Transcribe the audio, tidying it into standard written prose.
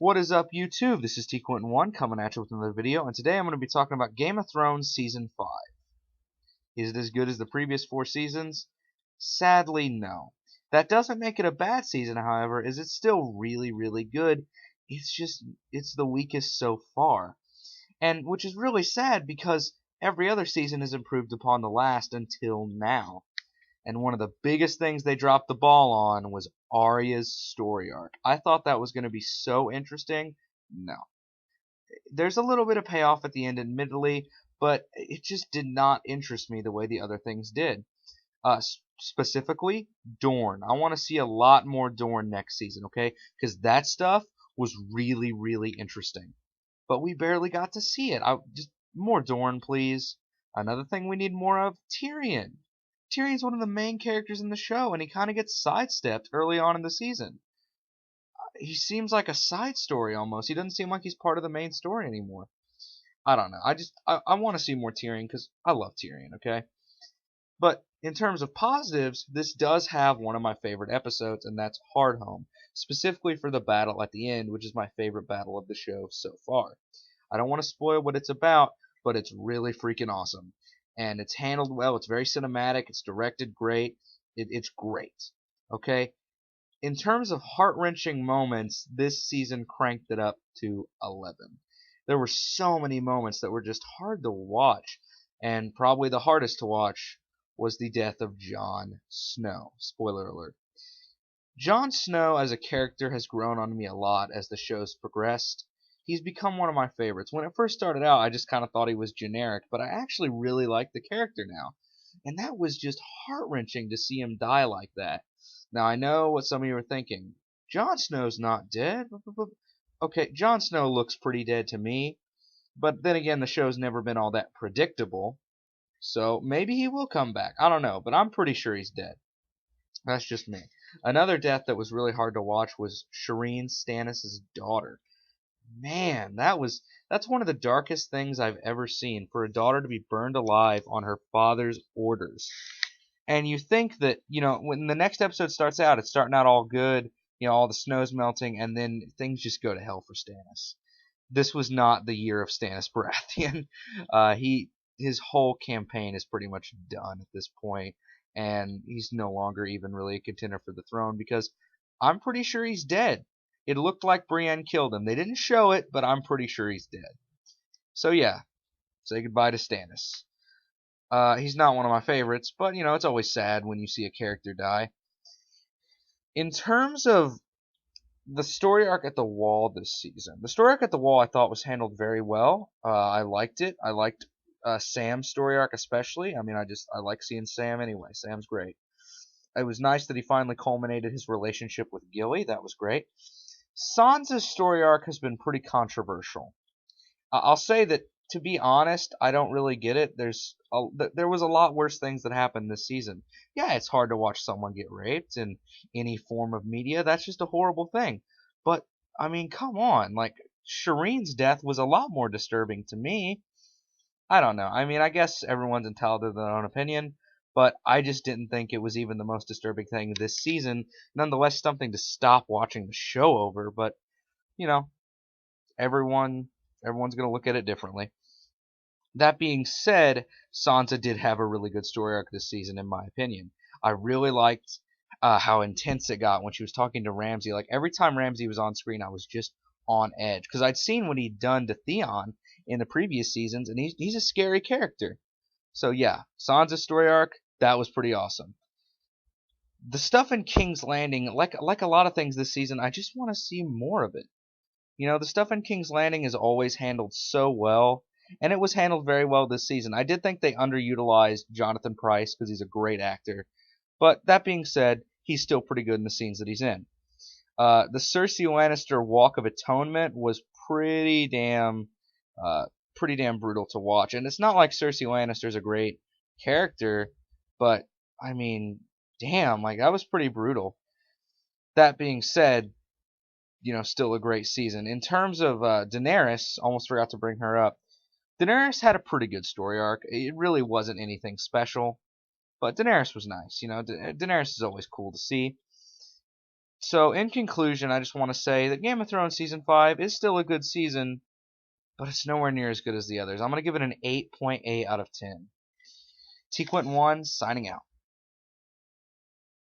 What is up, YouTube? This is T Quentin1 coming at you with another video, and today I'm going to be talking about Game of Thrones Season 5. Is it as good as the previous 4 seasons? Sadly, no. That doesn't make it a bad season, however, is it's still really, really good. It's the weakest so far. And which is really sad because every other season has improved upon the last until now. And one of the biggest things they dropped the ball on was Arya's story arc. I thought that was going to be so interesting. No. There's a little bit of payoff at the end, admittedly, but it just did not interest me the way the other things did. Specifically, Dorne. I want to see a lot more Dorne next season, okay? Because that stuff was really, really interesting. But we barely got to see it. Just more Dorne, please. Another thing we need more of, Tyrion. Tyrion's one of the main characters in the show, and he kind of gets sidestepped early on in the season. He seems like a side story almost. He doesn't seem like he's part of the main story anymore. I don't know. I want to see more Tyrion because I love Tyrion, okay? But in terms of positives, this does have one of my favorite episodes, and that's Hardhome, specifically for the battle at the end, which is my favorite battle of the show so far. I don't want to spoil what it's about, but it's really freaking awesome. And it's handled well. It's very cinematic. It's directed great. It's great. Okay? In terms of heart-wrenching moments, this season cranked it up to 11. There were so many moments that were just hard to watch. And probably the hardest to watch was the death of Jon Snow. Spoiler alert. Jon Snow as a character has grown on me a lot as the show's progressed. He's become one of my favorites. When it first started out, I just kind of thought he was generic, but I actually really like the character now. And that was just heart-wrenching to see him die like that. Now, I know what some of you are thinking. Jon Snow's not dead. Okay, Jon Snow looks pretty dead to me. But then again, the show's never been all that predictable. So maybe he will come back. I don't know, but I'm pretty sure he's dead. That's just me. Another death that was really hard to watch was Shireen Stannis' daughter. Man, that's one of the darkest things I've ever seen, for a daughter to be burned alive on her father's orders. And you think that, when the next episode starts out, it's starting out all good, all the snow's melting, and then things just go to hell for Stannis. This was not the year of Stannis Baratheon. His whole campaign is pretty much done at this point, and he's no longer even really a contender for the throne because I'm pretty sure he's dead. It looked like Brienne killed him. They didn't show it, but I'm pretty sure he's dead. So yeah, say goodbye to Stannis. He's not one of my favorites, but it's always sad when you see a character die. In terms of the story arc at the Wall this season, the story arc at the Wall I thought was handled very well. I liked it. I liked Sam's story arc especially. I mean, I like seeing Sam anyway. Sam's great. It was nice that he finally culminated his relationship with Gilly. That was great. Sansa's story arc has been pretty controversial. I'll say that, to be honest, I don't really get it. There was a lot worse things that happened this season. Yeah, it's hard to watch someone get raped in any form of media. That's just a horrible thing. But, I mean, come on. Like, Shireen's death was a lot more disturbing to me. I don't know. I mean, I guess everyone's entitled to their own opinion, but I just didn't think it was even the most disturbing thing this season. Nonetheless, something to stop watching the show over, but, everyone's going to look at it differently. That being said, Sansa did have a really good story arc this season, in my opinion. I really liked how intense it got when she was talking to Ramsay. Like, every time Ramsay was on screen, I was just on edge, because I'd seen what he'd done to Theon in the previous seasons, and he's a scary character. So yeah, Sansa's story arc, that was pretty awesome. The stuff in King's Landing, like a lot of things this season, I just want to see more of it. The stuff in King's Landing is always handled so well, and it was handled very well this season. I did think they underutilized Jonathan Pryce because he's a great actor, but that being said, he's still pretty good in the scenes that he's in. The Cersei Lannister Walk of Atonement was pretty damn brutal to watch. And it's not like Cersei Lannister's a great character, but I mean, damn, like that was pretty brutal. That being said, still a great season. In terms of Daenerys, almost forgot to bring her up. Daenerys had a pretty good story arc. It really wasn't anything special, but Daenerys was nice. Daenerys is always cool to see. So, in conclusion, I just want to say that Game of Thrones Season 5 is still a good season, but it's nowhere near as good as the others. I'm going to give it an 8.8 out of 10. T Quentin 1, signing out.